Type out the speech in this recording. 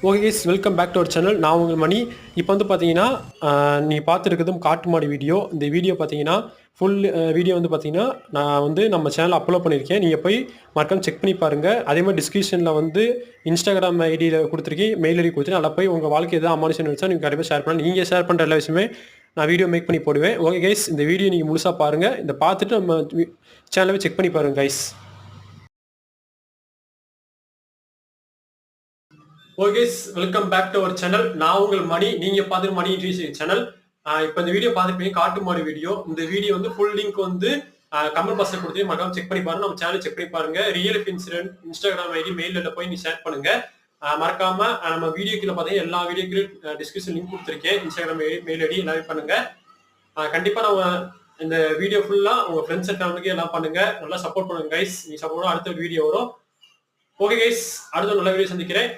Okay guys, welcome back to our channel. நான் உங்கள் மணி. இப்போ வந்து பார்த்தீங்கன்னா, நீ பார்த்துருக்கதும் காட்டு மாடு வீடியோ. இந்த வீடியோ பார்த்தீங்கன்னா, ஃபுல் வீடியோ வந்து பார்த்தீங்கன்னா, நான் வந்து நம்ம சேனலில் அப்லோட் பண்ணியிருக்கேன். நீங்கள் போய் மறக்காம செக் பண்ணி பாருங்கள். அதே மாதிரி டிஸ்கிரிப்ஷனில் வந்து இன்ஸ்டாகிராம் ஐடியில் கொடுத்துருக்கேன், மெயில் ஐடி கொடுத்துருக்கேன். அதில் போய் உங்கள் வாழ்க்கை எதாவது அமானுஷம் நினச்சா நீங்கள் கண்டிப்பாக ஷேர் பண்ணலாம். நீங்கள் ஷேர் பண்ணுற எல்லா விஷயமே நான் வீடியோ மேக் பண்ணி போடுவேன். ஓகே கைஸ், இந்த வீடியோ நீங்கள் முழுசாக பாருங்கள். இதை பார்த்துட்டு நம்ம சேனலை செக் பண்ணி பாருங்கள் guys. Okay, welcome back to our channel. நான் உங்கள் மணி. நீங்க பார்த்து மணி இன்ட்ரீஸ் சேனல். இப்போ இந்த வீடியோ பார்த்துருப்பீங்க, காட்டு மாடு வீடியோ. இந்த வீடியோ வந்து ஃபுல் லிங்க் வந்து கமெண்ட் பாக்ஸ்ல கொடுத்து மறக்காம செக் பண்ணி பாருங்க. நம்ம சேனல் செக் பண்ணி பாருங்க. ரியல் இன்சிடென்ட் இன்ஸ்டாகிராம் ஐடி மெயில்ல போய் நீ ஷேர் பண்ணுங்க. மறக்காம நம்ம வீடியோ கீழே பார்த்தீங்கன்னா எல்லா வீடியோக்கு டிஸ்கிரிப்ஷன் லிங்க் கொடுத்துருக்கேன். இன்ஸ்டாகிராம் மெயில் ஐடி எல்லாமே பண்ணுங்க. கண்டிப்பா நம்ம இந்த வீடியோ ஃபுல்லா உங்க ஃப்ரெண்ட்ஸ் அண்ட் ஃபேமிலிக்கு எல்லாம் பண்ணுங்க. நல்லா சப்போர்ட் பண்ணுங்க கைஸ். நீ சப்போர்ட் அடுத்த வீடியோ வரும். ஓகே கைஸ், அடுத்த நல்ல வீடியோ சந்திக்கிறேன்.